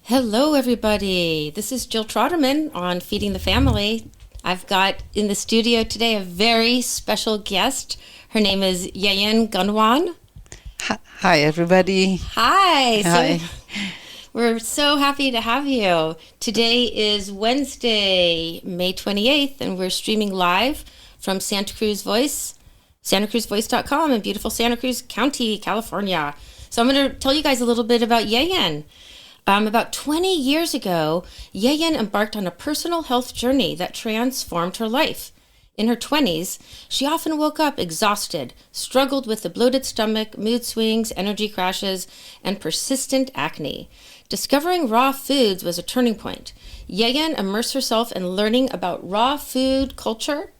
Hello, everybody. This is Jill Troderman on Feeding the Family. I've got in the studio today a very special guest. Her name is Yeyen Gunawan. Hi, everybody. Hi. Hi. So we're so happy to have you. Today is Wednesday, May 28th, and we're streaming live from Santa Cruz Voice, santacruzvoice.com in beautiful Santa Cruz County, California. So I'm going to tell you guys a little bit about Yeyen. About 20 years ago, Yeyen embarked on a personal health journey that transformed her life. In her 20s, she often woke up exhausted, struggled with a bloated stomach, mood swings, energy crashes, and persistent acne. Discovering raw foods was a turning point. Yeyen immersed herself in learning about raw food culture,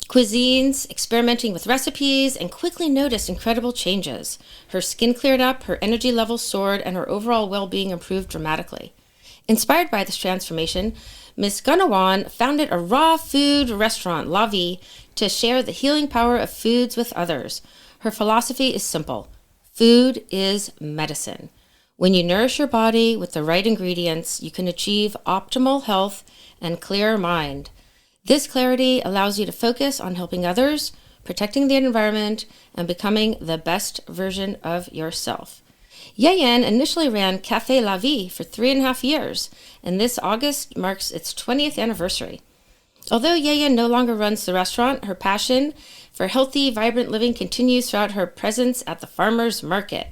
cuisines, experimenting with recipes, and quickly noticed incredible changes. Her skin cleared up, her energy levels soared, and her overall well-being improved dramatically. Inspired by this transformation, Ms. Gunawan founded a raw food restaurant, La Vie, to share the healing power of foods with others. Her philosophy is simple. Food is medicine. When you nourish your body with the right ingredients, you can achieve optimal health and clear mind. This clarity allows you to focus on helping others, protecting the environment, and becoming the best version of yourself. Yeyen initially ran Café La Vie for 3.5 years, and this August marks its 20th anniversary. Although Yeyen no longer runs the restaurant, her passion for healthy, vibrant living continues throughout her presence at the farmers market.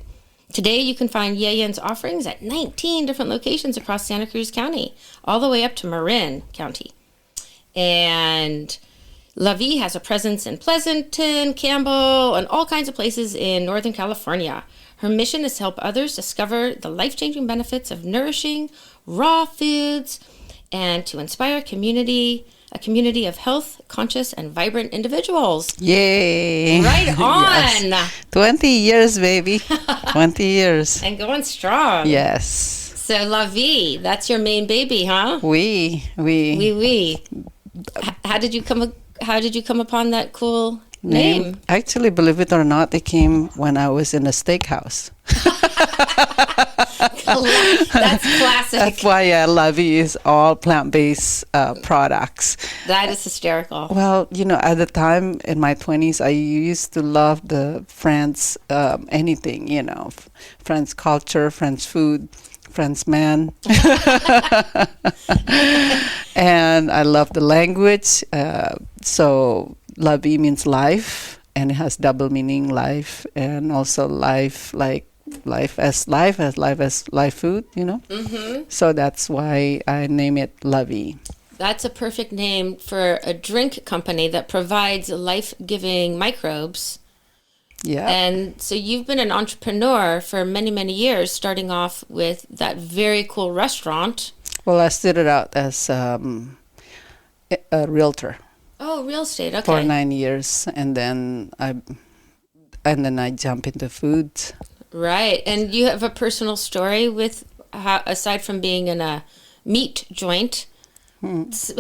Today, you can find Yeyen's offerings at 19 different locations across Santa Cruz County, all the way up to Marin County. And La Vie has a presence in Pleasanton, Campbell, and all kinds of places in Northern California. Her mission is to help others discover the life-changing benefits of nourishing raw foods and to inspire a community of health, conscious, and vibrant individuals. Yay. Right on. Yes. 20 years, baby. 20 years. And going strong. Yes. So La Vie, that's your main baby, huh? Oui. How did you come upon that cool name? Actually, believe it or not, it came when I was in a steakhouse. That's classic. That's why I love it is all plant-based products. That is hysterical. Well, at the time in my 20s, I used to love the French anything, French culture, French food, French man. And I love the language. So La Vie means life, and it has double meaning, life, and also life like life as life food, Mm-hmm. So that's why I name it La Vie. That's a perfect name for a drink company that provides life-giving microbes. Yeah. And so you've been an entrepreneur for many, many years, starting off with that very cool restaurant. Well, I started out as a realtor. Oh, real estate. Okay. For 9 years, and then I jump into food. Right. And you have a personal story with how, aside from being in a meat joint,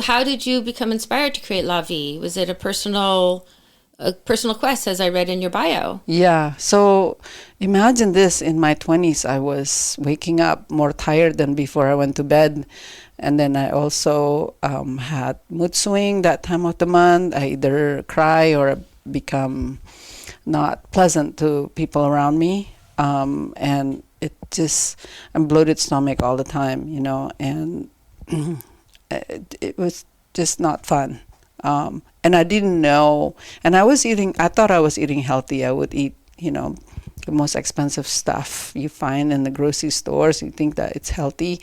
how did you become inspired to create La Vie? Was it a personal quest, as I read in your bio? Yeah. So imagine this: in my 20s, I was waking up more tired than before I went to bed. And then I also had mood swing that time of the month. I either cry or become not pleasant to people around me. And I'm bloated stomach all the time, and it was just not fun. And I didn't know, and I thought I was eating healthy. I would eat, the most expensive stuff you find in the grocery stores. You think that it's healthy.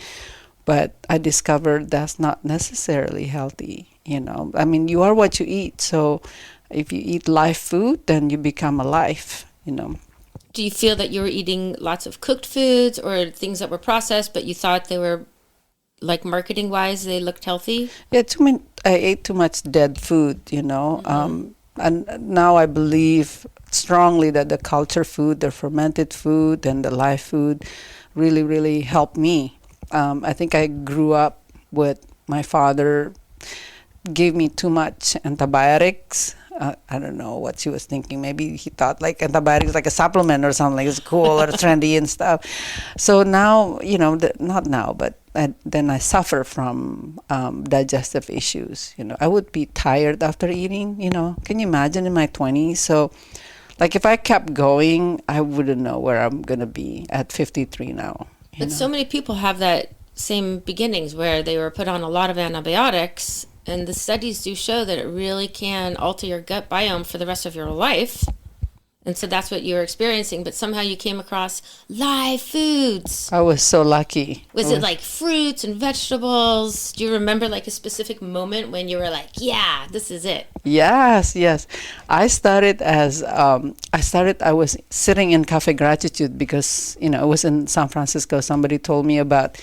But I discovered that's not necessarily healthy, I mean, you are what you eat. So if you eat live food, then you become alive, Do you feel that you were eating lots of cooked foods or things that were processed, but you thought they were, like marketing-wise, they looked healthy? Yeah, I ate too much dead food, Mm-hmm. And now I believe strongly that the culture food, the fermented food, and the live food really, really helped me. I think I grew up with my father gave me too much antibiotics I don't know what she was thinking. Maybe he thought like antibiotics like a supplement or something, like it's cool or trendy and stuff. So now, not now, but then I suffer from digestive issues. I would be tired after eating. Can you imagine in my 20s? So, like if I kept going, I wouldn't know where I'm gonna be at 53 now. But so many people have that same beginnings where they were put on a lot of antibiotics, and the studies do show that it really can alter your gut biome for the rest of your life. And so that's what you're experiencing, but somehow you came across live foods. I was so lucky. Was it like fruits and vegetables? Do you remember like a specific moment when you were like, yeah, this is it? Yes. I started I was sitting in Cafe Gratitude because, it was in San Francisco. Somebody told me about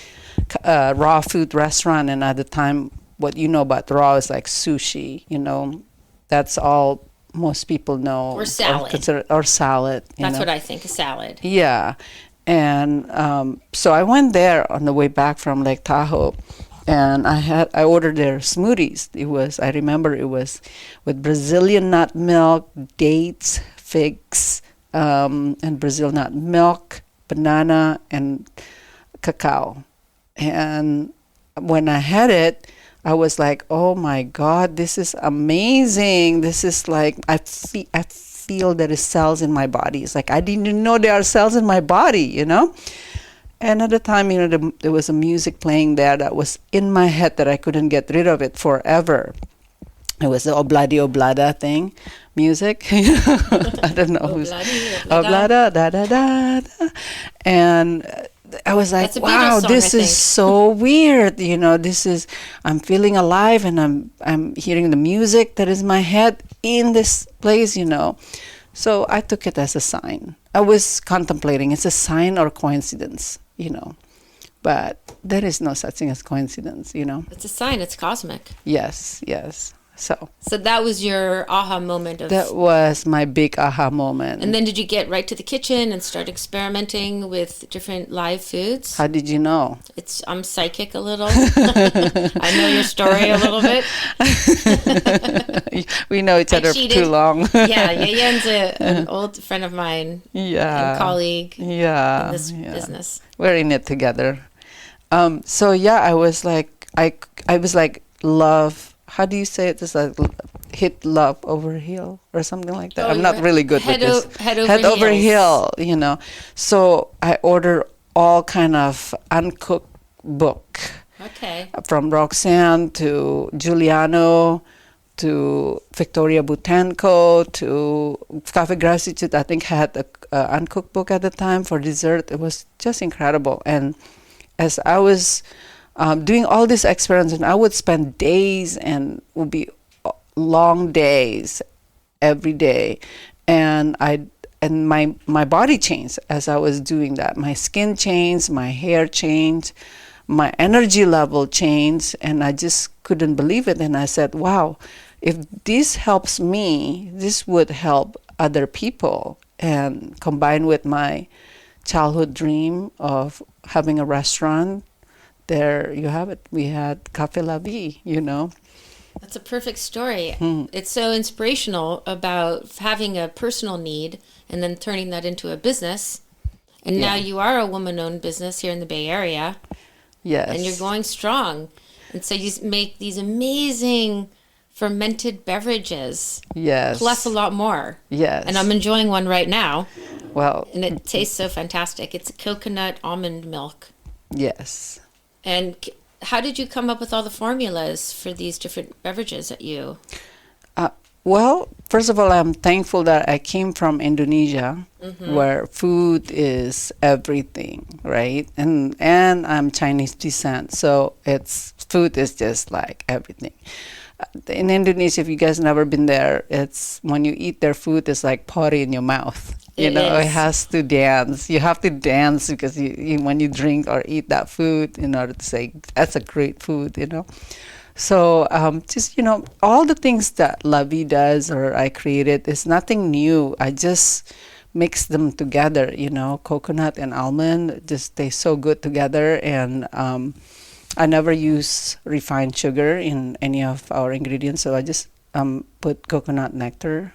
raw food restaurant, and at the time, what you know about raw is like sushi, that's all most people know. Or salad. Or salad. That's what I think, a salad. Yeah. And so I went there on the way back from Lake Tahoe, and I ordered their smoothies. I remember it was with Brazilian nut milk, dates, figs, and Brazil nut milk, banana, and cacao. And when I had it, I was like, oh my God, this is amazing. This is like, I feel there is cells in my body. It's like, I didn't know there are cells in my body, And at the time, there was a music playing there that was in my head that I couldn't get rid of it forever. It was the Obladi Oblada thing, music. I don't know who's Oblada, da da da da. And I was like, wow, this is so weird. I'm feeling alive, and I'm hearing the music that is in my head in this place, So I took it as a sign. I was contemplating, it's a sign or coincidence, But there is no such thing as coincidence, It's a sign, it's cosmic. Yes. So that was your aha moment. That was my big aha moment. And then did you get right to the kitchen and start experimenting with different live foods? How did you know? I'm psychic a little. I know your story a little bit. We know each other too long. Yeah, Yeyen's an old friend of mine. Yeah. And colleague. Yeah. In this business. We're in it together. I was like love. How do you say it? It's like hit love over hill or something like that. I'm not really good with this. Head over hill, So I ordered all kind of uncooked book. Okay. From Roxanne to Giuliano to Victoria Butenko to Cafe Gratitude. I think had a uncooked book at the time for dessert. It was just incredible. And as I was doing all these experiments, and I would spend days, and would be long days every day, and my body changed as I was doing that. My skin changed, my hair changed, my energy level changed, and I just couldn't believe it. And I said, wow, if this helps me, this would help other people. And combined with my childhood dream of having a restaurant, there you have it. We had Café La Vie, That's a perfect story. It's so inspirational about having a personal need and then turning that into a business. And now you are a woman-owned business here in the Bay Area. Yes. And you're going strong. And so you make these amazing fermented beverages. Yes. Plus a lot more. Yes. And I'm enjoying one right now. Well. And it tastes so fantastic. It's coconut almond milk. Yes. And how did you come up with all the formulas for these different beverages that you... Well, first of all, I'm thankful that I came from Indonesia, where food is everything, right? And I'm Chinese descent, so food is just like everything. In Indonesia, if you guys never been there, it's when you eat their food, it's like potty in your mouth. It has to dance. You have to dance because when you drink or eat that food, in order to say that's a great food, So all the things that La Vie does or I created is nothing new. I just mix them together, coconut and almond just taste so good together. And I never use refined sugar in any of our ingredients. So I just put coconut nectar,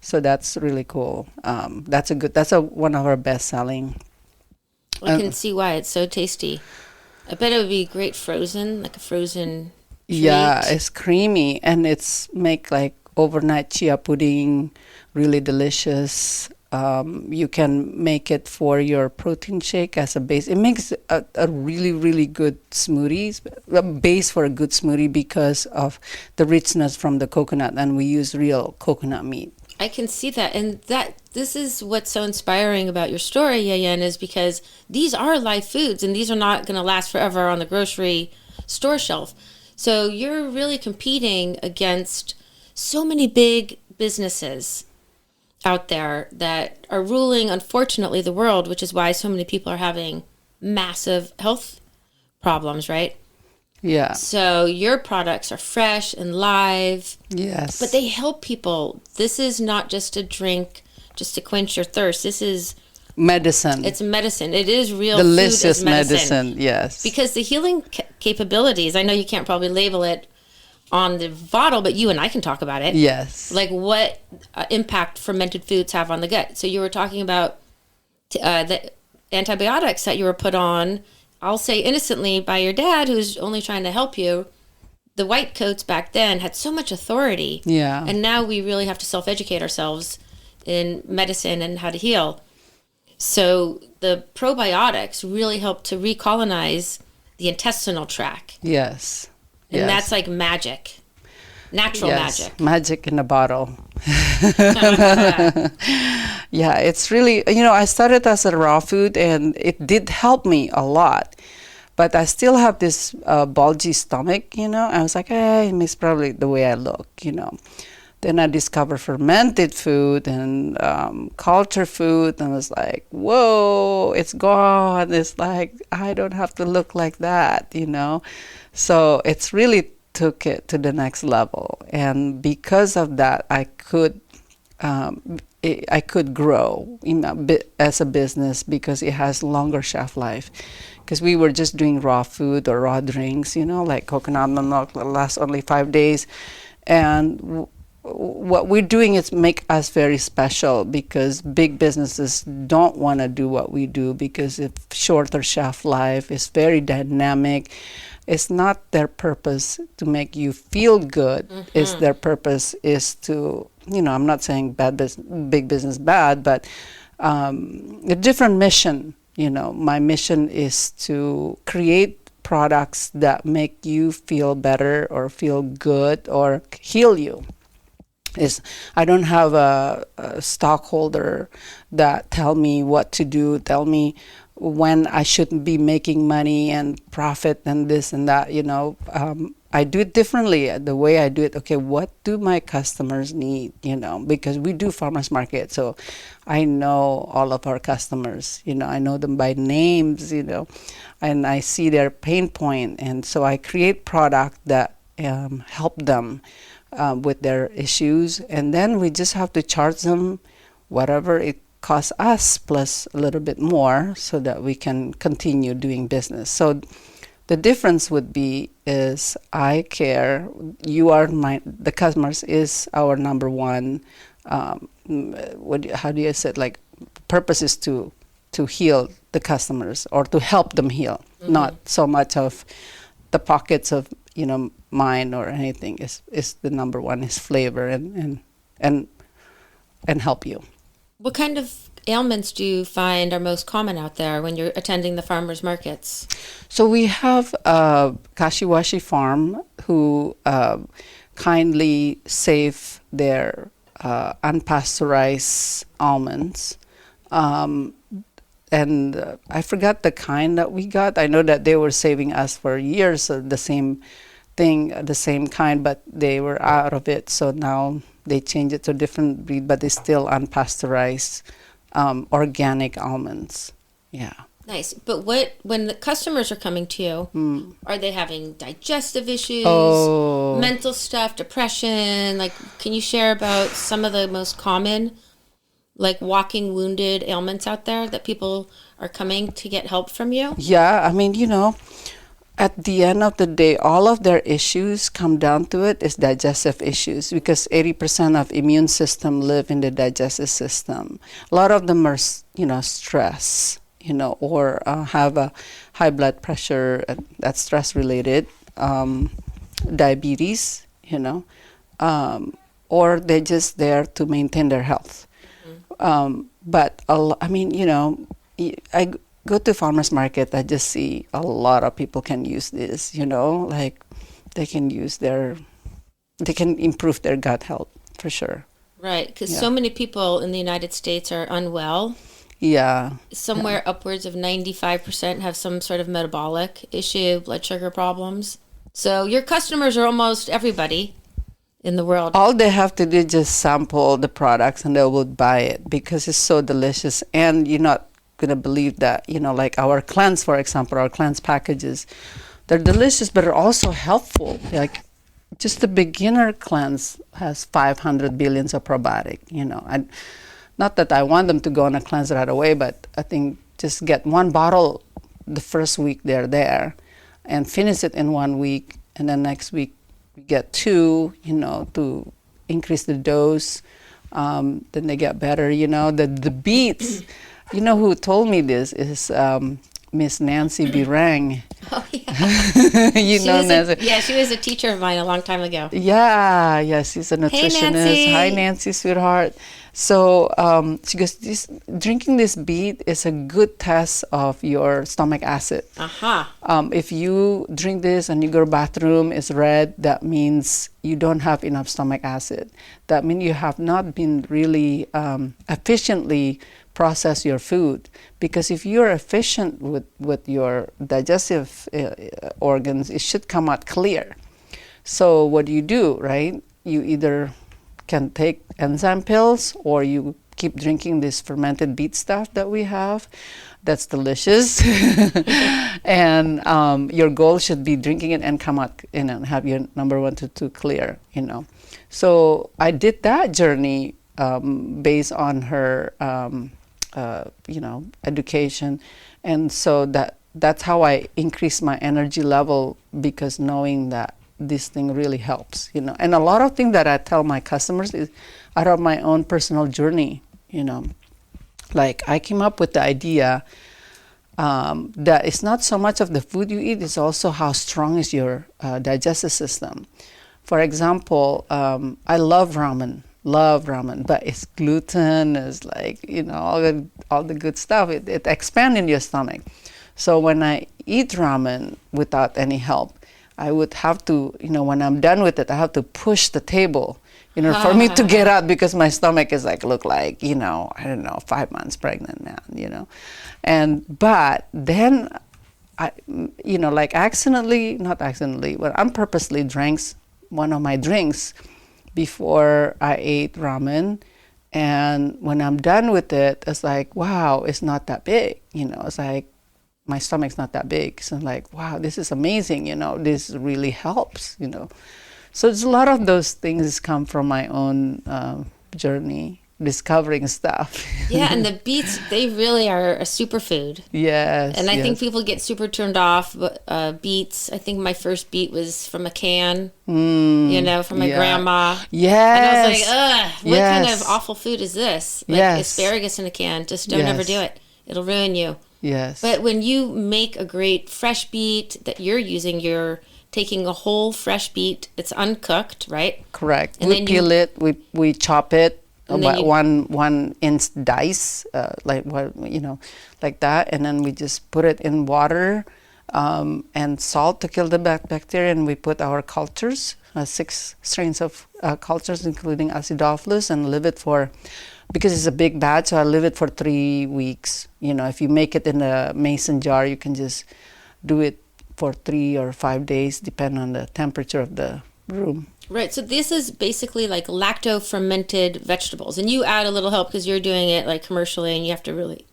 So that's really cool. That's one of our best selling. I can see why it's so tasty. I bet it would be great frozen, like a frozen treat. Yeah, it's creamy and it's make like overnight chia pudding, really delicious. You can make it for your protein shake as a base. It makes a really, really good smoothie, a base for a good smoothie because of the richness from the coconut, and we use real coconut meat. I can see that. And this is what's so inspiring about your story, Yeyen, is because these are live foods and these are not going to last forever on the grocery store shelf. So you're really competing against so many big businesses out there that are ruling, unfortunately, the world, which is why so many people are having massive health problems, right? Yeah. So your products are fresh and live. Yes. But they help people. This is not just a drink just to quench your thirst. This is medicine. It's medicine. It is real delicious food as medicine. Yes. Because the healing capabilities, I know you can't probably label it on the bottle, but you and I can talk about it. Yes. Like what impact fermented foods have on the gut. So you were talking about the antibiotics that you were put on, I'll say innocently, by your dad, who's only trying to help you. The white coats back then had so much authority. Yeah. And now we really have to self-educate ourselves in medicine and how to heal. So the probiotics really help to recolonize the intestinal tract. Yes. And that's like magic. Natural magic. Magic in a bottle. Yeah, it's really, I started as a raw food and it did help me a lot. But I still have this bulgy stomach, I was like, hey, it's probably the way I look, Then I discovered fermented food and culture food, and I was like, whoa, it's gone. It's like, I don't have to look like that, So it's really took it to the next level. And because of that, I could grow as a business because it has longer shelf life. Because we were just doing raw food or raw drinks, like coconut milk that lasts only 5 days. And what we're doing is make us very special because big businesses don't want to do what we do because it's shorter shelf life. It's very dynamic. It's not their purpose to make you feel good. Mm-hmm. It's their purpose is to, I'm not saying big business bad, but a different mission. My mission is to create products that make you feel better or feel good or heal you. I don't have a stockholder that tell me what to do, tell me when I shouldn't be making money and profit and this and that, I do it differently. The way I do it, okay, what do my customers need, because we do farmers market. So I know all of our customers, I know them by names, and I see their pain point. And so I create product that help them with their issues. And then we just have to charge them whatever it costs us plus a little bit more so that we can continue doing business. So the difference would be is I care. The customers is our number one. How do you say it? Like purpose is to heal the customers or to help them heal, mm-hmm. not so much of the pockets of mine or anything. Is the number one is flavor and help you. What kind of ailments do you find are most common out there when you're attending the farmers markets? So we have Kashiwashi Farm who kindly save their unpasteurized almonds. And I forgot the kind that we got. I know that they were saving us for years the same thing, the same kind, but they were out of it. So now they changed it to a different breed, but it's still unpasteurized organic almonds. Yeah. Nice. But when the customers are coming to you, are they having digestive issues, mental stuff, depression? Like, can you share about some of the most common, like walking wounded ailments out there that people are coming to get help from you? Yeah. I mean, at the end of the day, all of their issues come down to it is digestive issues, because 80% of immune system live in the digestive system. A lot of them are, stress, or have a high blood pressure, that's stress related, diabetes, or they're just there to maintain their health. But I go to farmers market, I just see a lot of people can use this, like they can improve their gut health for sure. Right, because so many people in the United States are unwell. Yeah. Somewhere upwards of 95% have some sort of metabolic issue, blood sugar problems. So your customers are almost everybody in the world. All they have to do is just sample the products and they will buy it because it's so delicious. And you're not going to believe that, like our cleanse, for example, our cleanse packages, they're delicious, but they're also helpful. Like just the beginner cleanse has 500 billions of probiotic, not that I want them to go on a cleanse right away, but I think just get one bottle the first week they're there and finish it in 1 week. And then next week we get 2, to increase the dose. Then they get better, the beets. Who told me this is Miss Nancy Birang. Oh, yeah. Nancy. She was a teacher of mine a long time ago. Yeah, she's a nutritionist. Hey, Nancy. Hi, Nancy, sweetheart. So she goes, drinking this beet is a good test of your stomach acid. If you drink this and your bathroom is red, that means you don't have enough stomach acid. That means you have not been really efficiently process your food, because if you're efficient with your digestive organs, it should come out clear. So what do you do, right? You either can take enzyme pills or you keep drinking this fermented beet stuff that we have. That's delicious. And your goal should be drinking it and come out and have your number 1 to 2 clear, So I did that journey based on her education, and so that's how I increase my energy level, because knowing that this thing really helps, and a lot of things that I tell my customers is out of my own personal journey, like I came up with the idea that it's not so much of the food you eat, it's also how strong is your digestive system. For example, I love ramen, but it's gluten, it's like, all the good stuff. It expands in your stomach. So when I eat ramen without any help, I would have to, when I'm done with it, I have to push the table, for me to get out, because my stomach is look like, I don't know, 5 months pregnant now, but then I, not accidentally, but I purposely drank one of my drinks before I ate ramen, and when I'm done with it, it's like, wow, it's not that big, it's like my stomach's not that big. So I'm like, wow, this is amazing, this really helps, So there's a lot of those things come from my own journey, discovering stuff. Yeah, and the beets, they really are a superfood. Yes. And I think people get super turned off. Beets, I think my first beet was from a can, from my grandma. Yes. And I was like, ugh, what kind of awful food is this? Asparagus in a can. Just don't ever do it. It'll ruin you. Yes. But when you make a great fresh beet that you're using, you're taking a whole fresh beet. It's uncooked, right? Correct. And we peel it, we chop it. About 1 inch dice, like that, and then we just put it in water and salt to kill the bacteria, and we put our cultures, 6 strains of cultures, including Acidophilus, and leave it for, because it's a big batch, so I leave it for 3 weeks. If you make it in a mason jar, you can just do it for 3 or 5 days, depending on the temperature of the room. Right, so this is basically like lacto-fermented vegetables, and you add a little help because you're doing it like commercially, and you have to really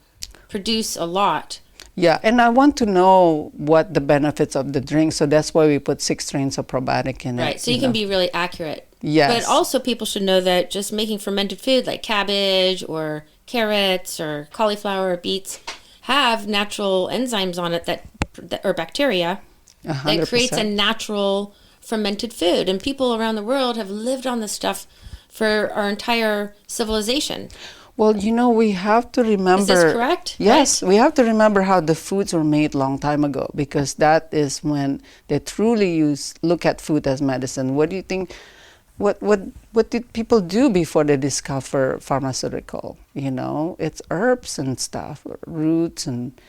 produce a lot. Yeah, and I want to know what the benefits of the drink, so that's why we put 6 strains of probiotic in it. Right, so you can be really accurate. Yes. But also people should know that just making fermented food like cabbage or carrots or cauliflower or beets have natural enzymes on it that or bacteria that creates a natural fermented food. And people around the world have lived on this stuff for our entire civilization. Well, we have to remember... Is this correct? Yes, right? We have to remember how the foods were made long time ago, because that is when they truly look at food as medicine. What do you think? What did people do before they discover pharmaceutical? It's herbs and stuff, roots and,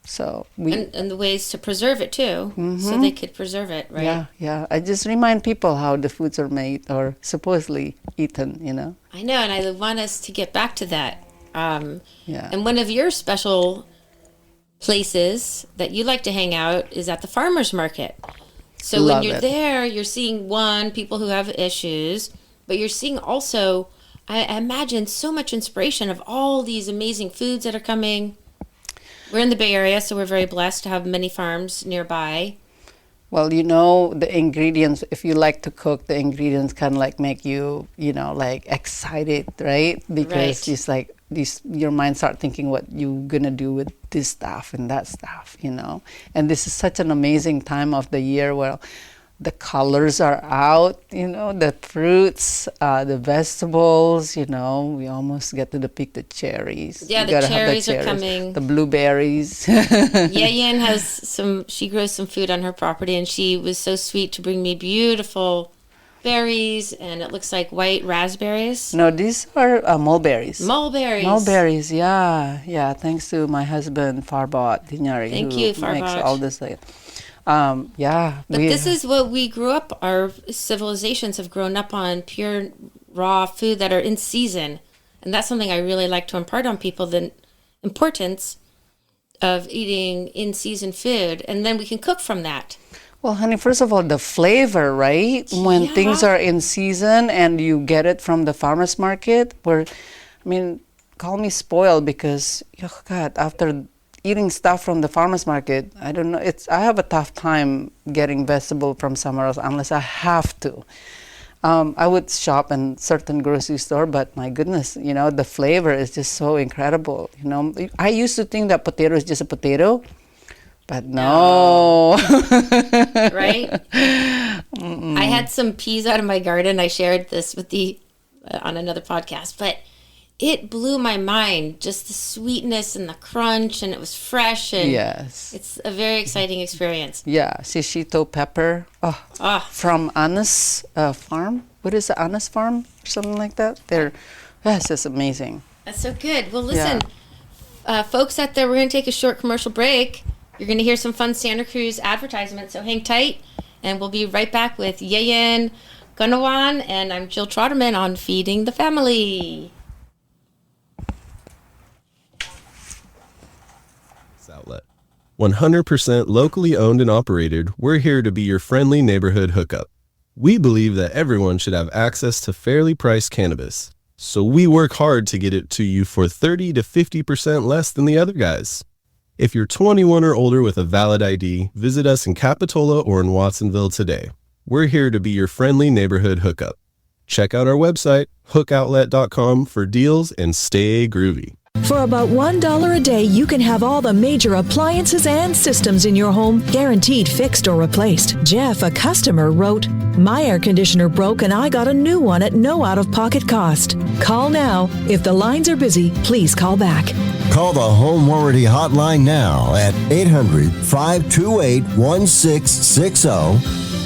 So and the ways to preserve it too, so they could preserve it, right? Yeah. I just remind people how the foods are made or supposedly eaten, I know, and I want us to get back to that. And one of your special places that you like to hang out is at the farmers market. So when you're there, you're seeing people who have issues, but you're seeing also, I imagine, so much inspiration of all these amazing foods that are coming. We're in the Bay Area, so we're very blessed to have many farms nearby. Well, the ingredients, if you like to cook, the ingredients kind of like make you, excited, right? Because it's like your mind start thinking what you're going to do with this stuff and that stuff, And this is such an amazing time of the year where the colors are out, the fruits, the vegetables, we almost get to pick the cherries. Yeah, the cherries are coming. The blueberries. Yeyen she grows some food on her property, and she was so sweet to bring me beautiful berries, and it looks like white raspberries. No, these are mulberries. Mulberries, yeah. Thanks to my husband, Farbot Dinyari, who makes all this. But this is what we grew up, our civilizations have grown up on, pure raw food that are in season. And that's something I really like to impart on people, the importance of eating in season food. And then we can cook from that. Well, honey, first of all, the flavor, right? When things are in season and you get it from the farmer's market, call me spoiled because, after eating stuff from the farmer's market, I don't know. I have a tough time getting vegetable from somewhere else unless I have to. I would shop in certain grocery store, but my goodness, the flavor is just so incredible. I used to think that potato is just a potato, but no. Right? I had some peas out of my garden. I shared this with on another podcast, but it blew my mind, just the sweetness and the crunch, and it was fresh. And it's a very exciting experience. Yeah, shishito pepper from Anna's farm. What is it, Anna's farm or something like that? It's amazing. That's so good. Well, listen, folks out there, we're going to take a short commercial break. You're going to hear some fun Santa Cruz advertisements, so hang tight, and we'll be right back with Yeyen Gunawan, and I'm Jill Troderman on Feeding the Family. Outlet. 100% locally owned and operated, we're here to be your friendly neighborhood hookup. We believe that everyone should have access to fairly priced cannabis, so we work hard to get it to you for 30 to 50% less than the other guys. If you're 21 or older with a valid ID, visit us in Capitola or in Watsonville today. We're here to be your friendly neighborhood hookup. Check out our website, hookoutlet.com, for deals and stay groovy. For about $1 a day, you can have all the major appliances and systems in your home guaranteed fixed or replaced. Jeff, a customer, wrote, "My air conditioner broke and I got a new one at no out-of-pocket cost." Call now. If the lines are busy, please call back. Call the Home Warranty Hotline now at 800-528-1660.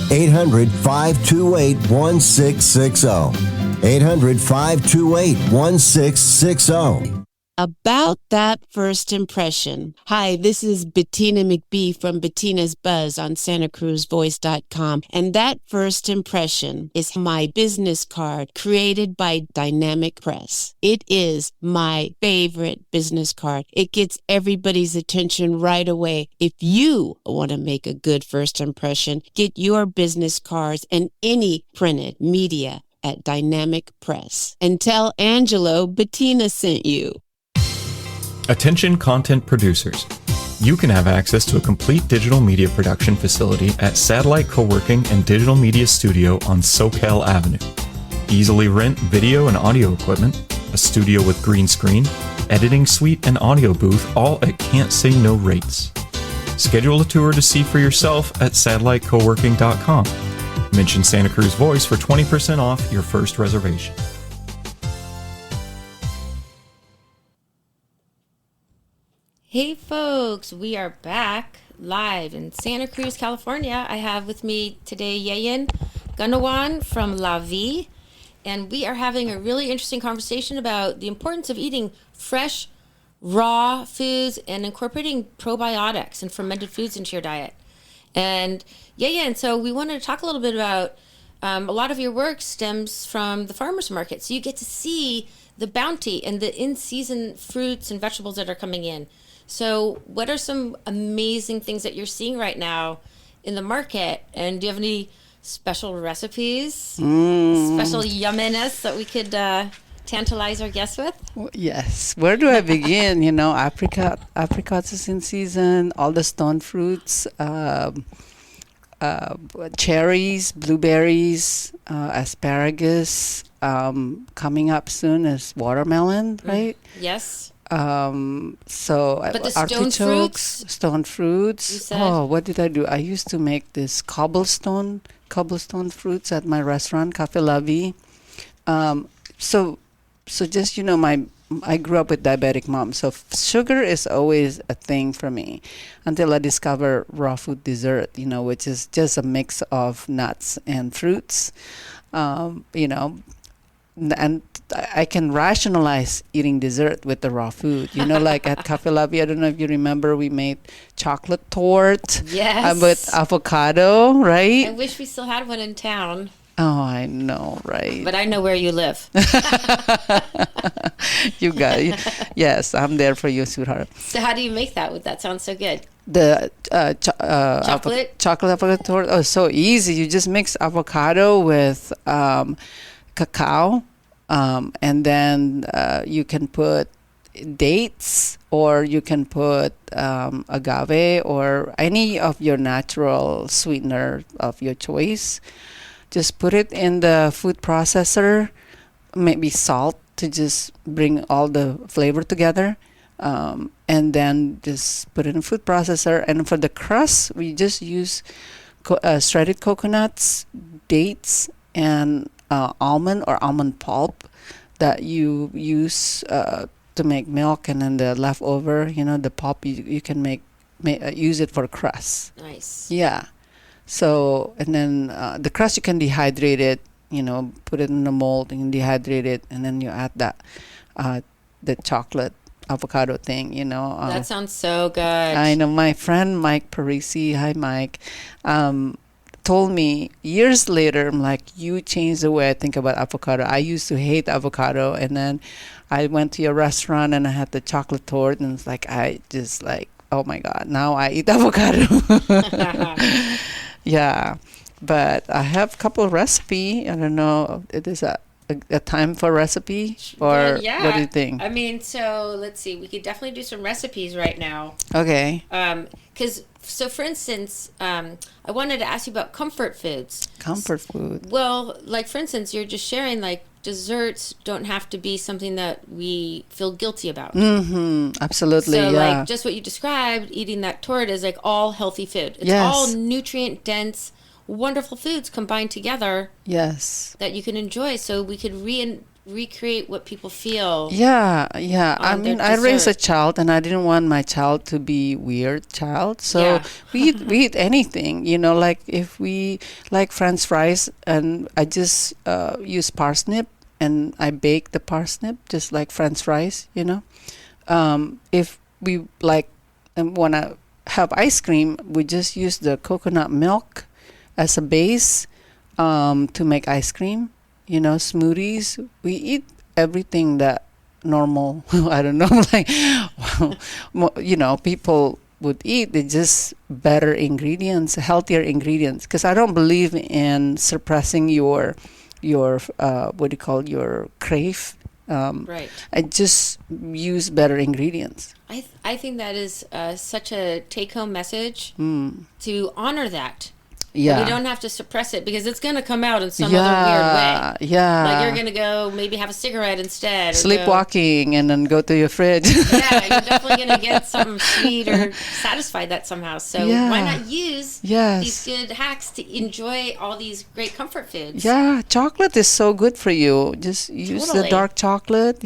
800-528-1660. 800-528-1660. About that first impression. Hi, this is Bettina McBee from Bettina's Buzz on SantaCruzVoice.com. And that first impression is my business card created by Dynamic Press. It is my favorite business card. It gets everybody's attention right away. If you want to make a good first impression, get your business cards and any printed media at Dynamic Press. And tell Angelo Bettina sent you. Attention content producers. You can have access to a complete digital media production facility at Satellite Co-working and Digital Media Studio on Soquel Avenue. Easily rent video and audio equipment, a studio with green screen, editing suite and audio booth, all at can't say no rates. Schedule a tour to see for yourself at satellitecoworking.com. Mention Santa Cruz Voice for 20% off your first reservation. Hey folks, we are back live in Santa Cruz, California. I have with me today Yeyen Gunawan from La Vie, and we are having a really interesting conversation about the importance of eating fresh, raw foods and incorporating probiotics and fermented foods into your diet. And Yeyen, so we wanted to talk a little bit about a lot of your work stems from the farmers market, so you get to see the bounty and the in-season fruits and vegetables that are coming in. So what are some amazing things that you're seeing right now in the market? And do you have any special recipes, special yumminess that we could tantalize our guests with? Yes. Where do I begin? Apricots is in season, all the stone fruits, cherries, blueberries, asparagus. Coming up soon is watermelon, right? Yes. So But the artichokes, stone fruits. you said? Oh, what did I do? I used to make this cobblestone fruits at my restaurant, Cafe La Vie. So just I grew up with diabetic mom, so sugar is always a thing for me until I discover raw food dessert, which is just a mix of nuts and fruits, and I can rationalize eating dessert with the raw food. Like at Cafe La Vie, I don't know if you remember, we made chocolate tort Yes. with avocado, right? I wish we still had one in town, Oh, I know, right? but I know where you live. You got it. Yes, I'm there for you, sweetheart. So how do you make that? That sounds so good. The Chocolate? chocolate avocado tort. Oh, so easy. You just mix avocado with cacao, and then you can put dates, or you can put agave, or any of your natural sweetener of your choice. Just put it in the food processor, maybe salt to just bring all the flavor together, and then just put it in a food processor. And for the crust, we just use shredded coconuts, dates, and almond or almond pulp that you use to make milk, and then the leftover, the pulp, you can use it for crust. Nice. Yeah. So, and then the crust, you can dehydrate it, put it in a mold and dehydrate it, and then you add that the chocolate avocado thing, That sounds so good. I know my friend Mike Parisi, hi Mike, told me years later, I'm like, you changed the way I think about avocado. I used to hate avocado, and then I went to your restaurant and I had the chocolate tort, and it's like, oh my God, now I eat avocado. Yeah, but I have a couple of recipe. I don't know, it is a time for recipe, or Yeah. what do you think? I mean, so let's see. We could definitely do some recipes right now. Okay, So for instance, I wanted to ask you about comfort foods. comfort food. Well, like for instance, you're just sharing like desserts don't have to be something that we feel guilty about. Absolutely, So yeah. like just what you described, eating that tort is like all healthy food. It's Yes. all nutrient dense, wonderful foods combined together Yes. that you can enjoy. So we could recreate what people feel. Yeah. I on their mean, I raised a dessert. child, and I didn't want my child to be weird child. So Yeah. we eat anything, like if we like French fries, and I just use parsnip, and I bake the parsnip just like French fries. If we like want to have ice cream, we just use the coconut milk as a base to make ice cream. Smoothies. We eat everything that normal, I don't know, like, people would eat. They just better ingredients, healthier ingredients. Because I don't believe in suppressing your what do you call, your crave. Right. I just use better ingredients. I think that is such a take-home message to honor that. Yeah. But we don't have to suppress it because it's going to come out in some other weird way. Yeah. Like you're going to go maybe have a cigarette instead. Or sleepwalking and then go to your fridge. Yeah, you're definitely going to get something sweet or satisfy that somehow. So why not use these good hacks to enjoy all these great comfort foods? Yeah, chocolate is so good for you. Just use the dark chocolate,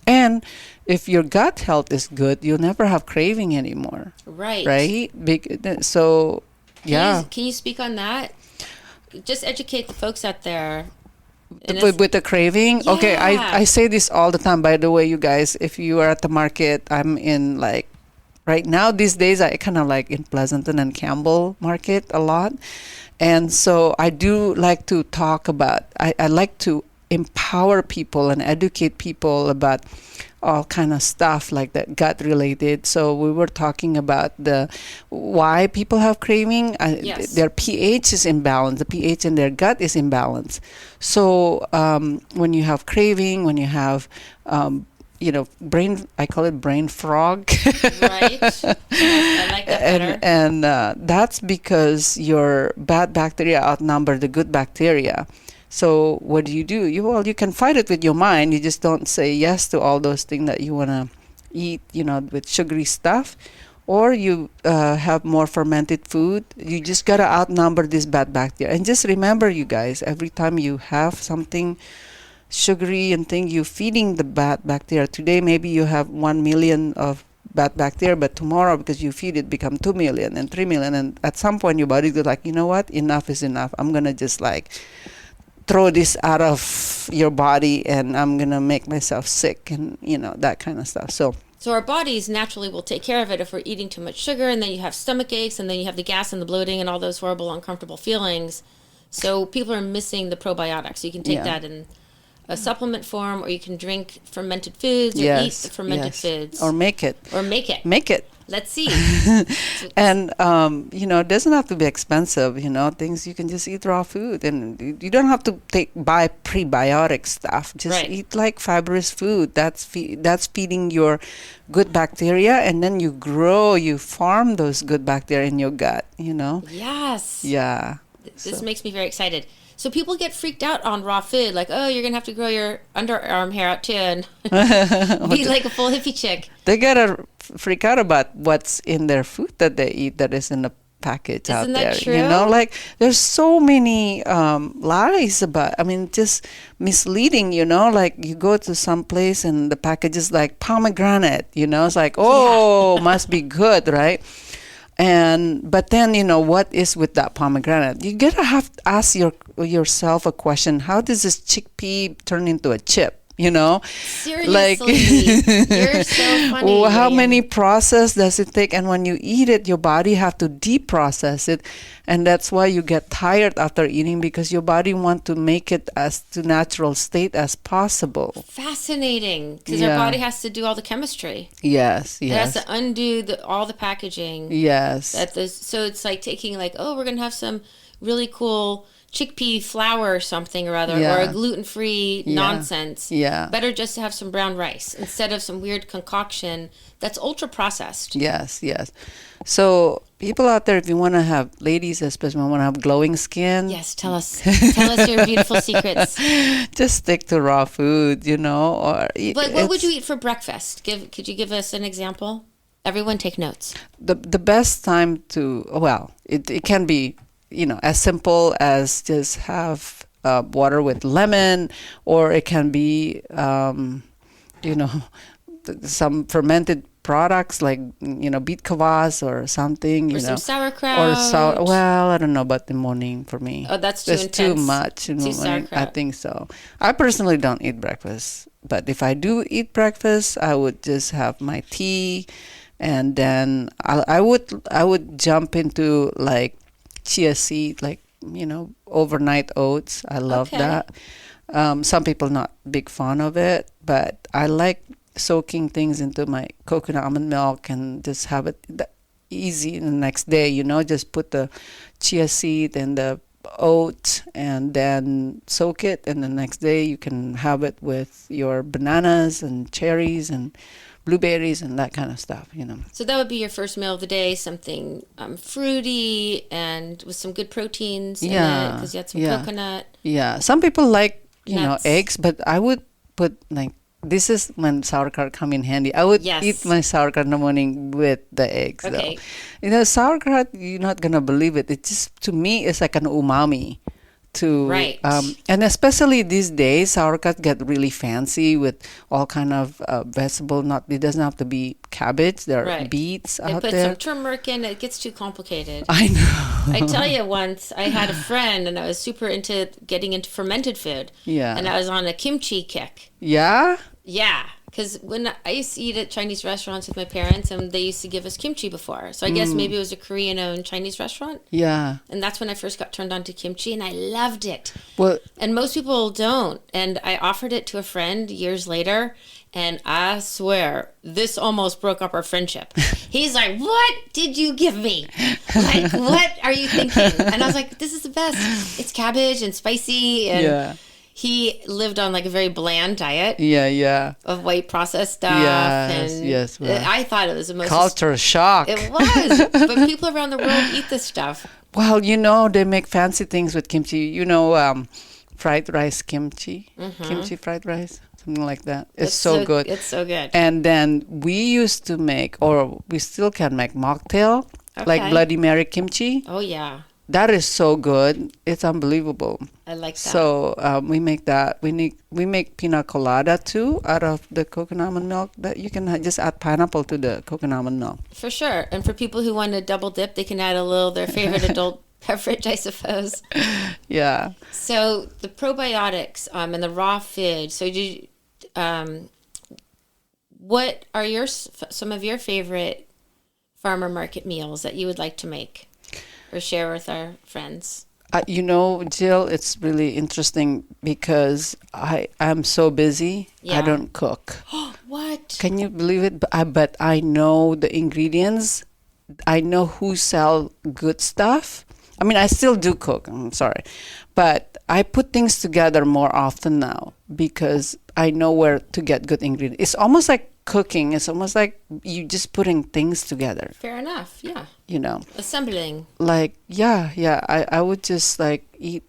And if your gut health is good, you'll never have craving anymore. Right. Right? So, yeah. Can you speak on that? Just educate the folks out there. With the craving? Yeah. Okay, I say this all the time. By the way, you guys, if you are at the market, I'm in right now, these days, I kind of in Pleasanton and Campbell market a lot. And so I do like to talk about, I like to empower people and educate people about all kind of stuff like that gut related. So we were talking about why people have craving. Their pH is imbalanced. The pH in their gut is imbalanced. So when you have craving, when you have I call it brain frog. Right. I like that better. And that's because your bad bacteria outnumber the good bacteria. So what do? You can fight it with your mind. You just don't say yes to all those things that you want to eat, with sugary stuff. Or you have more fermented food. You just got to outnumber this bad bacteria. And just remember, you guys, every time you have something sugary and thing, you're feeding the bad bacteria. Today, maybe you have 1 million of bad bacteria, but tomorrow, because you feed it, become 2 million and 3 million. And at some point, your body goes you know what? Enough is enough. I'm going to just throw this out of your body and I'm going to make myself sick and, that kind of stuff. So our bodies naturally will take care of it if we're eating too much sugar, and then you have stomach aches, and then you have the gas and the bloating and all those horrible, uncomfortable feelings. So people are missing the probiotics. You can take that in a supplement form, or you can drink fermented foods or eat the fermented foods. Or make it. Make it. Let's see. And, it doesn't have to be expensive, things you can just eat raw food. And you don't have to buy prebiotic stuff. Just eat fibrous food. That's feeding your good bacteria. And then you farm those good bacteria in your gut, Yes. Yeah. This makes me very excited. So people get freaked out on raw food, you're going to have to grow your underarm hair out too and be like a full hippie chick. They got to freak out about what's in their food that they eat that is in the package out there. Isn't that true? There's so many lies about, just misleading, you go to some place and the package is pomegranate, it's must be good, right? But then, what is with that pomegranate? You gotta have to ask yourself a question. How does this chickpea turn into a chip? Seriously, you're so funny. How many process does it take? And when you eat it, your body have to deprocess it, and that's why you get tired after eating, because your body want to make it as to natural state as possible. Fascinating, because our body has to do all the chemistry. Yes. It has to undo all the packaging. Yes. So it's like taking we're gonna have some really cool chickpea flour or something or other, or a gluten-free nonsense. Yeah. Better just to have some brown rice instead of some weird concoction that's ultra-processed. Yes. So people out there, if you want to have, ladies especially, want to have glowing skin. Yes, tell us your beautiful secrets. Just stick to raw food, or... What would you eat for breakfast? Could you give us an example? Everyone take notes. The best time it can be, as simple as just have water with lemon, or it can be, some fermented products like, beet kvass or something, or some sauerkraut. Or I don't know about the morning for me. Oh, that's too intense. Too much in the morning. I think so. I personally don't eat breakfast, but if I do eat breakfast, I would just have my tea, and then I would jump into chia seed, overnight oats. I love that. Some people not big fan of it, but I like soaking things into my coconut almond milk and just have it easy the next day, just put the chia seed and the oat and then soak it, and the next day you can have it with your bananas and cherries and blueberries and that kind of stuff, you know. So that would be your first meal of the day, something fruity and with some good proteins in it, because you had some coconut. Yeah, some people like, Nuts. eggs, but I would put like, this is when sauerkraut come in handy. I would eat my sauerkraut in the morning with the eggs, Okay. though. Sauerkraut, you're not going to believe it. It just, to me, it's like an umami. Right. And especially these days, sauerkraut get really fancy with all kind of vegetable. It doesn't have to be cabbage. There are beets They out put there. some turmeric in. It gets too complicated. I know. I tell you, once I had a friend, and I was super into getting into fermented food. Yeah. And I was on a kimchi kick. Yeah? Yeah. Because when I used to eat at Chinese restaurants with my parents, and they used to give us kimchi before. So I guess maybe it was a Korean-owned Chinese restaurant. Yeah. And that's when I first got turned on to kimchi, and I loved it. Well, And most people don't. And I offered it to a friend years later, and I swear, this almost broke up our friendship. He's like, "What did you give me? Like, what are you thinking?" And I was like, "This is the best. It's cabbage and spicy." And he lived on like a very bland diet. Yeah. Of white processed stuff. Yes. Well, I thought it was the most... culture shock. It was. But people around the world eat this stuff. Well, they make fancy things with kimchi. Fried rice kimchi. Kimchi fried rice. Something like that. It's so good. It's so good. And then we used to make, or we still can make mocktail, like Okay. Bloody Mary kimchi. Oh, yeah. That is so good. It's unbelievable. I like that. So we make that. We make pina colada too out of the coconut milk. That you can just add pineapple to the coconut milk. For sure. And for people who want to double dip, they can add a little their favorite adult beverage, I suppose. Yeah. So the probiotics and the raw food. So what are some of your favorite farmer market meals that you would like to make or share with our friends? Jill, it's really interesting because I'm so busy. Yeah. I don't cook. What? Can you believe it? But I know the ingredients. I know who sell good stuff. I mean, I still do cook. I'm sorry. But I put things together more often now because I know where to get good ingredients. It's almost like cooking. It's almost like you just putting things together. Fair enough. Yeah. Assembling. Like, yeah. I would just like eat,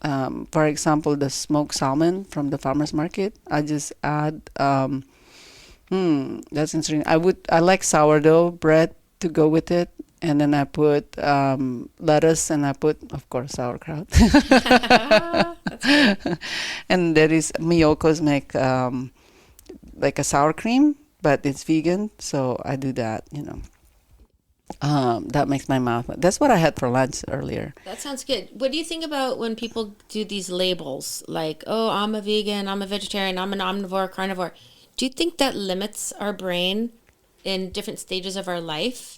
for example, the smoked salmon from the farmer's market. I just add, that's interesting. I like sourdough bread to go with it. And then I put lettuce, and I put, of course, sauerkraut. And there is Miyoko's make like a sour cream, but it's vegan, so I do that. That makes my mouth. That's what I had for lunch earlier. That sounds good. What do you think about when people do these labels like, "Oh, I'm a vegan, I'm a vegetarian, I'm an omnivore, carnivore"? Do you think that limits our brain in different stages of our life?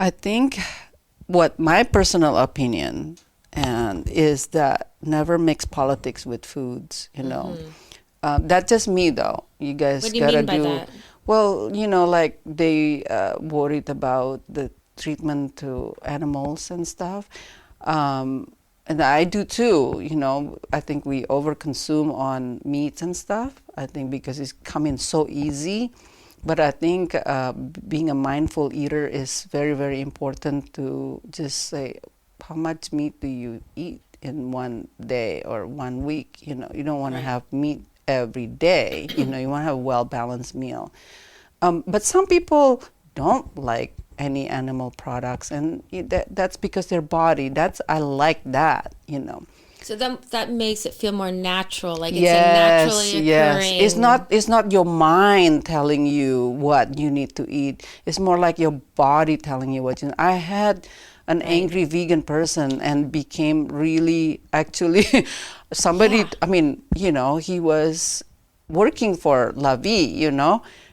I think what my personal opinion is that never mix politics with foods, That's just me, though. You guys What do you gotta mean by do. that? Well, like they worried about the treatment to animals and stuff. And I do too, I think we overconsume on meats and stuff. I think because it's coming so easy. But I think being a mindful eater is very, very important to just say, how much meat do you eat in one day or 1 week? You don't want to have meat every day. You want to have a well-balanced meal. But some people don't like any animal products, and that's because their body. I like that. So that makes it feel more natural, like it's a naturally occurring. Yes. It's not your mind telling you what you need to eat. It's more like your body telling you what you. I had an angry vegan person and became really actually somebody. Yeah. I mean, he was working for La Vie,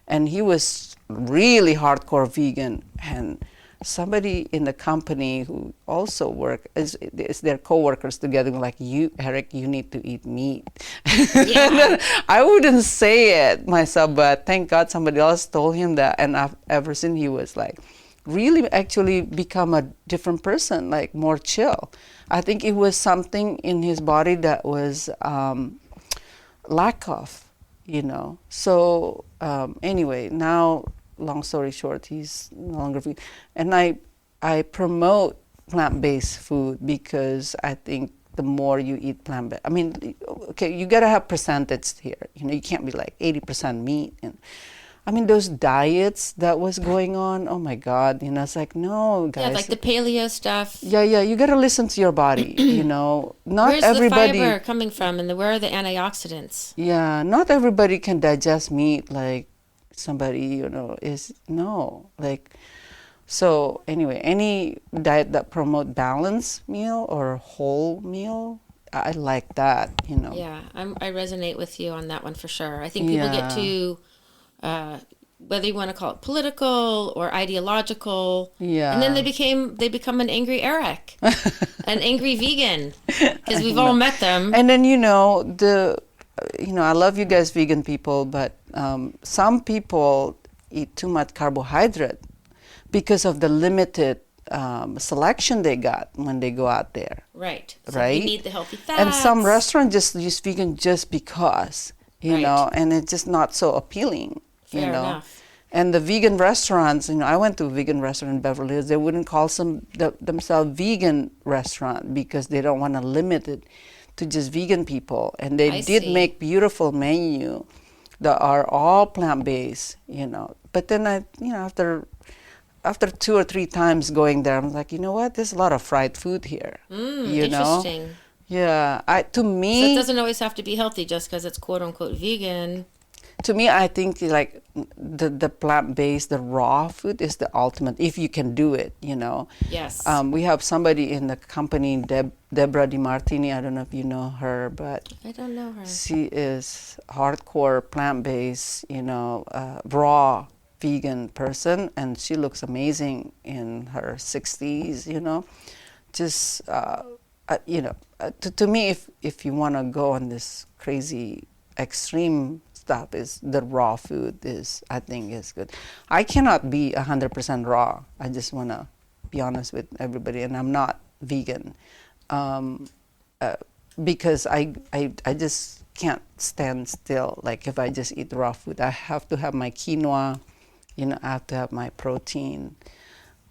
and he was really hardcore vegan, and somebody in the company who also work is their coworkers together like, you, Eric, you need to eat meat. Yeah. I wouldn't say it myself, but thank God somebody else told him that, and ever since he was like really actually become a different person, like more chill. I think it was something in his body that was lack of. So anyway, now, long story short, he's no longer vegan. And I promote plant-based food because I think the more you eat plant-based, I mean, okay, you got to have percentage here. You can't be like 80% meat. And I mean, those diets that was going on, oh my God, it's like, no, guys. Yeah, like the paleo stuff. Yeah, you got to listen to your body, Not Where's everybody. the fiber coming from, and where are the antioxidants? Yeah, not everybody can digest meat like somebody, is, no. Like, so anyway, any diet that promote balanced meal or whole meal, I like that, Yeah, I resonate with you on that one for sure. I think people get too, whether you want to call it political or ideological, and then they become an angry Eric, an angry vegan, because we've all met them. And then I love you guys, vegan people, but some people eat too much carbohydrate because of the limited selection they got when they go out there. Right. So right. You need the healthy fats. And some restaurants just use vegan just because, and it's just not so appealing. Fair enough. And the vegan restaurants, I went to a vegan restaurant in Beverly Hills. They wouldn't call themselves vegan restaurant because they don't want to limit it to just vegan people. And they did make beautiful menu that are all plant-based, But then after 2 or 3 times going there, I'm like, you know what? There's a lot of fried food here. Interesting. Yeah, to me, so it doesn't always have to be healthy just because it's quote unquote vegan. To me, I think like the plant-based, the raw food is the ultimate if you can do it. Yes. We have somebody in the company, Deborah DiMartini. I don't know if you know her, but I don't know her. She is hardcore plant-based, raw vegan person, and she looks amazing in her 60s. Just to me, if you want to go on this crazy extreme stuff, is the raw food I think is good. I cannot be 100% raw. I just want to be honest with everybody, and I'm not vegan because I just can't stand still. Like if I just eat raw food, I have to have my quinoa, I have to have my protein.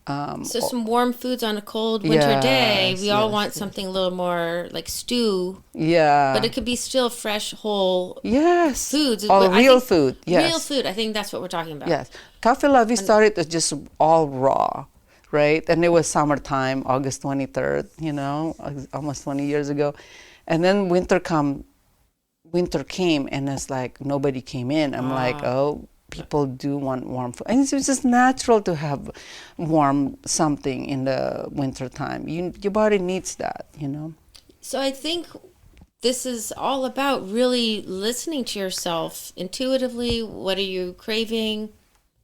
So some warm foods on a cold winter day. We all want something a little more like stew. Yeah. But it could be still fresh, whole foods. All real food. Yes. Real food. I think that's what we're talking about. Yes. Cafe La Vie started as just all raw, right? And it was summertime, August 23rd, almost 20 years ago. And then winter came and it's like nobody came in. I'm like, oh, people do want warm food. And it's just natural to have warm something in the winter time. Your body needs that, So I think this is all about really listening to yourself intuitively. What are you craving?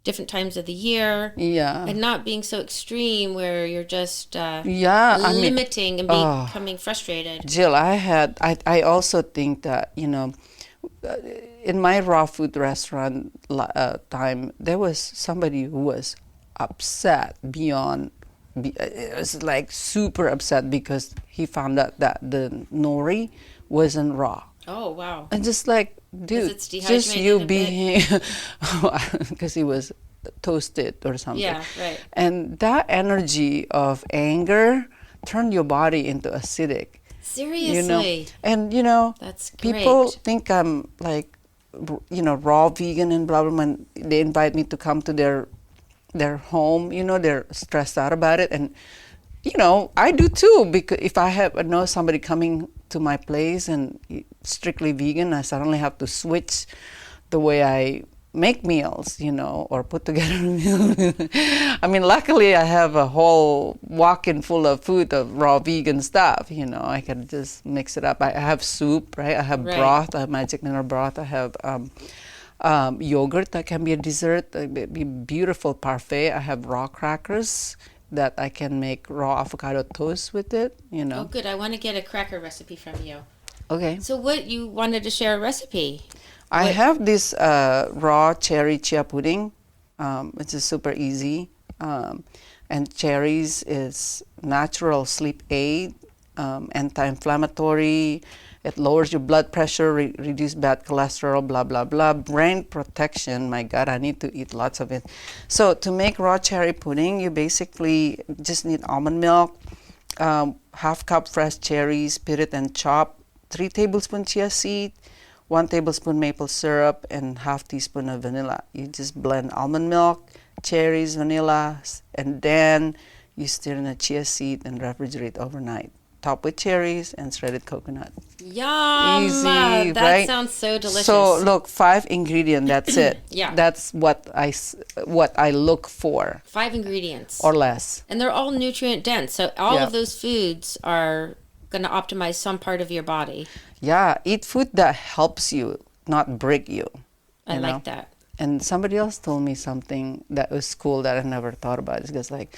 Different times of the year. Yeah. And not being so extreme where you're just limiting and becoming frustrated. Jill, I also think that, in my raw food restaurant time, there was somebody who was upset it was like super upset because he found out that the nori wasn't raw. Oh, wow. And just like, dude, it's dehydrated just you a being, because he was toasted or something. Yeah, right. And that energy of anger turned your body into acidic. Seriously. And that's great. People think I'm like, raw vegan and blah blah. When they invite me to come to their home, they're stressed out about it, and I do too, because if I know somebody coming to my place and strictly vegan, I suddenly have to switch the way I make meals, or put together a meal. I mean, luckily I have a whole walk-in full of food of raw vegan stuff, I can just mix it up. I have soup, right? I have broth, I have magic dinner broth, I have yogurt that can be a dessert, be beautiful parfait. I have raw crackers that I can make raw avocado toast with it, Oh, good. I want to get a cracker recipe from you. Okay. So what, you wanted to share a recipe? I have this raw cherry chia pudding. It's just super easy. And cherries is natural sleep aid, anti-inflammatory, It lowers your blood pressure, reduce bad cholesterol, blah, blah, blah. Brain protection, my God, I need to eat lots of it. So to make raw cherry pudding, you basically just need almond milk, half cup fresh cherries, peel it and chop, 3 tablespoons chia seed, 1 tablespoon maple syrup, and half teaspoon of vanilla. You just blend almond milk, cherries, vanilla, and then you stir in the chia seed and refrigerate overnight. Top with cherries and shredded coconut. Yum! Easy, That right? sounds so delicious. So look, 5 ingredients. That's it. Yeah. That's what I look for, 5 ingredients. or less. And they're all nutrient dense. So all Yeah. of those foods are going to optimize some part of your body. Yeah, eat food that helps you, not break you. I you like know? that. And somebody else told me something that was cool that I never thought about. It's just like,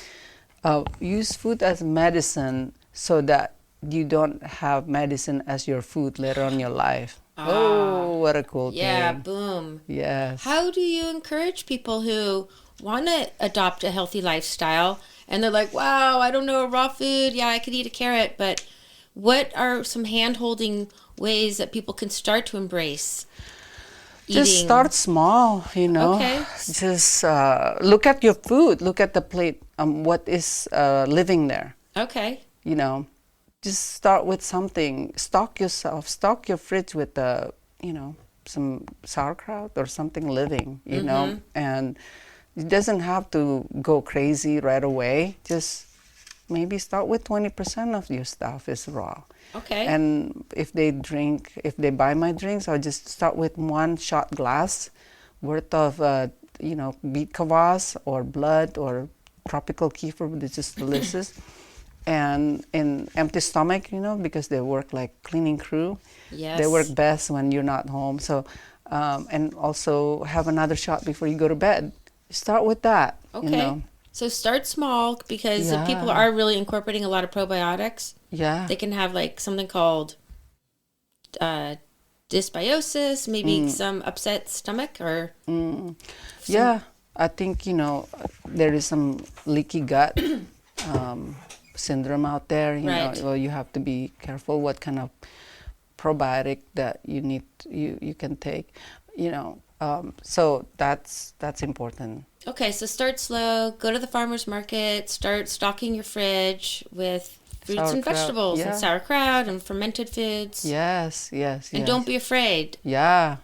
use food as medicine so that you don't have medicine as your food later on in your life. Oh, what a cool Yeah, thing. boom. Yes. How do you encourage people who want to adopt a healthy lifestyle and they're like, wow, I don't know, raw food, yeah, I could eat a carrot, but what are some hand-holding ways that people can start to embrace eating? Just start small, you know. Okay. Just look at your food, look at the plate, what is living there, Okay. you know. Just start with something. Stock yourself, stock your fridge with, some sauerkraut or something living, you know. And it doesn't have to go crazy right away. Just maybe start with 20% of your stuff is raw. Okay. And if they buy my drinks, I'll just start with 1 shot glass worth of, beet kvass or blood or tropical kefir, which is just delicious. And in empty stomach, because they work like cleaning crew. Yes. They work best when you're not home. So, and also have another shot before you go to bed. Start with that. Okay. So start small, because if people Yeah. are really incorporating a lot of probiotics, Yeah. they can have like something called dysbiosis, maybe some upset stomach or Yeah, I think, there is some leaky gut syndrome out there. Right. Well, you have to be careful what kind of probiotic that you can take, so that's important. Okay, so start slow, go to the farmer's market, start stocking your fridge with fruits and Sauerkraut, vegetables yeah. and sauerkraut and fermented foods. Yes. And don't be afraid. Yeah.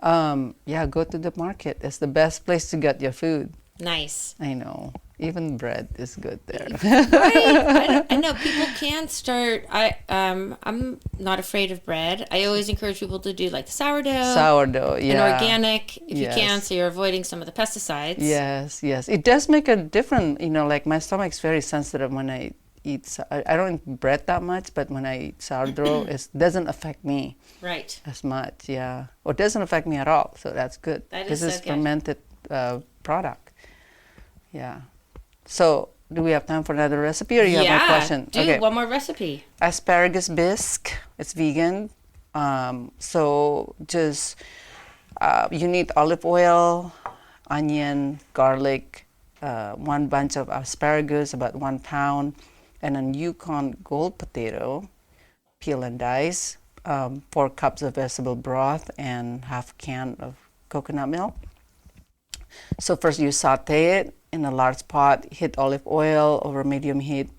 Go to the market. It's the best place to get your food. Nice. I know. Even bread is good there. Right? I know people can start. I'm not afraid of bread. I always encourage people to do like Sourdough, yeah. and organic if you Yes. can, so you're avoiding some of the pesticides. Yes. It does make a difference. Like my stomach's very sensitive when I eat. I don't eat bread that much, but when I eat sourdough, it doesn't affect me Right. as much. Yeah, or it doesn't affect me at all. So that's good. That This is is so good. fermented product. Yeah. So do we have time for another recipe, or you have more question? Do one more recipe. Asparagus bisque. It's vegan. So just you need olive oil, onion, garlic, 1 bunch of asparagus, about 1 pound, and a Yukon gold potato, peel and dice, 4 cups of vegetable broth, and half can of coconut milk. So first you saute it in a large pot, heat olive oil over medium heat,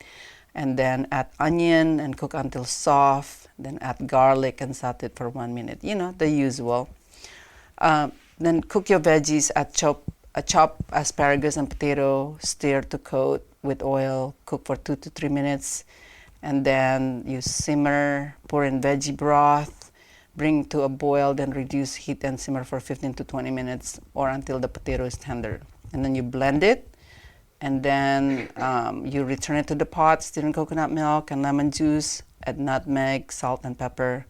and then add onion and cook until soft. Then add garlic and saute it for 1 minute. The usual. Then cook your veggies. Add chop asparagus and potato, stir to coat with oil. Cook for 2 to 3 minutes, and then you simmer. Pour in veggie broth. Bring to a boil, then reduce heat and simmer for 15 to 20 minutes or until the potato is tender. And then you blend it, and then you return it to the pot, stir in coconut milk and lemon juice, add nutmeg, salt, and pepper,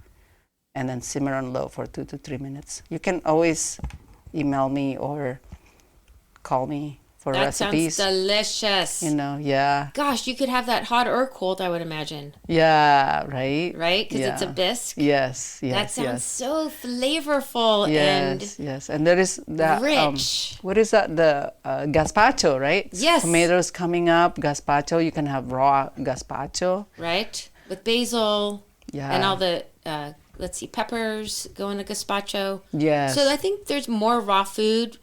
and then simmer on low for 2 to 3 minutes. You can always email me or call me for That recipes. sounds delicious. Yeah. Gosh, you could have that hot or cold, I would imagine. Yeah, right? Right? Because it's a Yeah. bisque. Yes. That sounds yes. so flavorful Yes, and there is that rich. what is that? The gazpacho, right? Yes. Tomatoes coming up, gazpacho. You can have raw gazpacho. right? With basil Yeah. and all the let's see, peppers go in a gazpacho. Yes. So I think there's more raw food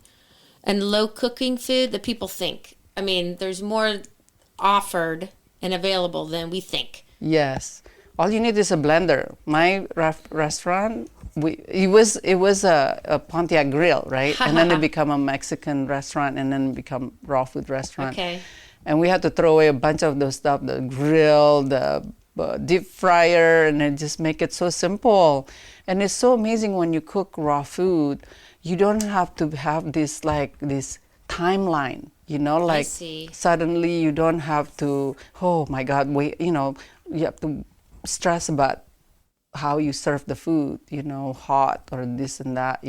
and low cooking food that people think. I mean, there's more offered and available than we think. Yes. All you need is a blender. My restaurant, it was a Pontiac grill, right? And then it became a Mexican restaurant, and then become raw food restaurant. Okay. And we had to throw away a bunch of those stuff, the grill, the deep fryer, and then just make it so simple. And it's so amazing when you cook raw food, you don't have to have this timeline, like suddenly you don't have to, oh my God, wait, you have to stress about how you serve the food, hot or this and that,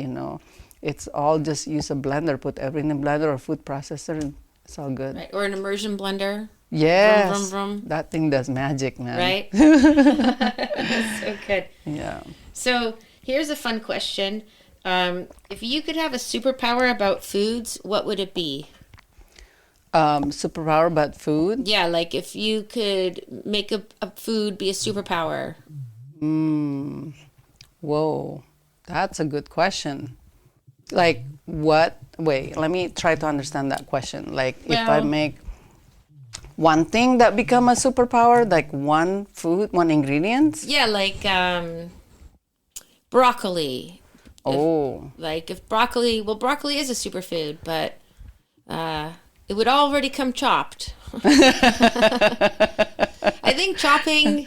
It's all just use a blender, put everything in a blender or food processor, and it's all good. Right. Or an immersion blender. Yes. Vroom, vroom, vroom. That thing does magic, man. Right? That's so good. Yeah. So here's a fun question. If you could have a superpower about foods, what would it be? Superpower about food? Yeah, like if you could make a food be a superpower. Whoa, that's a good question. Like what? Wait, let me try to understand that question. Like if I make one thing that become a superpower, like one food, one ingredient? Yeah, like broccoli. If broccoli is a superfood, but it would already come chopped. I think chopping,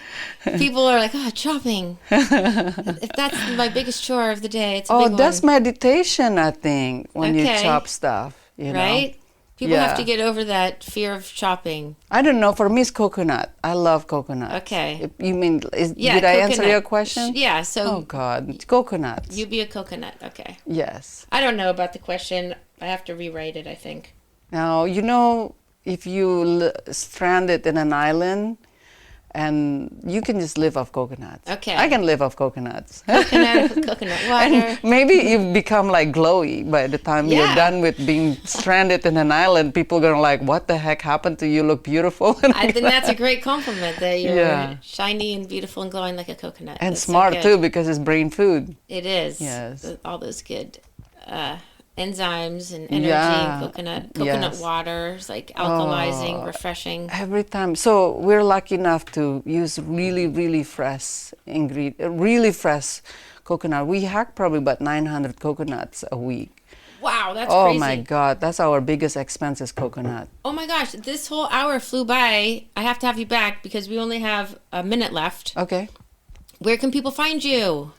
people are like, chopping. If that's my biggest chore of the day, it's a big that's one. meditation, I think, when you chop stuff, Right? People have to get over that fear of chopping. I don't know. For me, it's coconut. I love coconut. Okay. You mean, did coconut. I answer your question? Yeah, so... Oh, God. Coconuts. You be a coconut. Okay. Yes. I don't know about the question. I have to rewrite it, I think. Now, if you strand it in an island, and you can just live off coconuts. Okay. I can live off coconuts. Coconut water. And maybe you become like glowy by the time you're done with being stranded in an island. People are going to like, what the heck happened to you? Look beautiful. I think that's a great compliment, that you're shiny and beautiful and glowing like a coconut. And that's smart so too, because it's brain food. It is. Yes. All those good enzymes and energy, coconut water, it's like alkalizing, refreshing. Every time. So we're lucky enough to use really, really fresh coconut. We hack probably about 900 coconuts a week. Wow, that's crazy. Oh my God, that's our biggest expense is coconut. Oh my gosh, this whole hour flew by. I have to have you back because we only have a minute left. Okay. Where can people find you?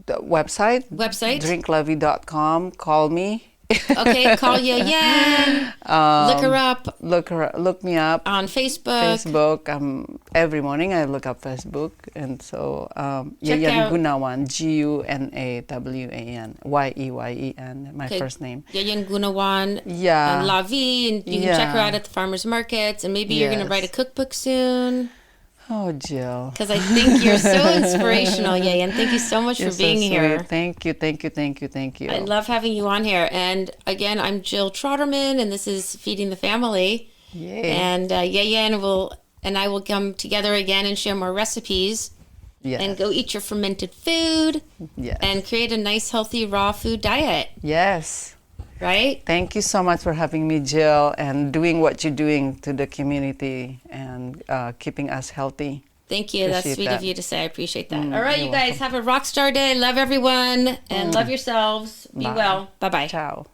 The website? drinklovey.com. Call me. Okay, call Yeyen. Look her up. Look me up on Facebook. Every morning I look up Facebook, and so Yeyen Gunawan, Gunawan, Yeyen, my first name. Yeyen Gunawan. Yeah. And La Vie, and you can check her out at the farmers markets, and maybe you're gonna write a cookbook soon. Oh, Jill. Because I think you're so inspirational, Yeyen. Thank you so much for being here. Thank you. I love having you on here. And again, I'm Jill Troderman, and this is Feeding the Family. Yay. And Yeyen and I will come together again and share more recipes. Yes. And go eat your fermented food. Yes. And create a nice, healthy, raw food diet. Yes. Right? Thank you so much for having me, Jill, and doing what you're doing to the community and keeping us healthy. Thank you. That's sweet of you to say. I appreciate that. All right, you guys, welcome. have a rock star day. Love everyone and love yourselves. Be well. Bye-bye. Ciao.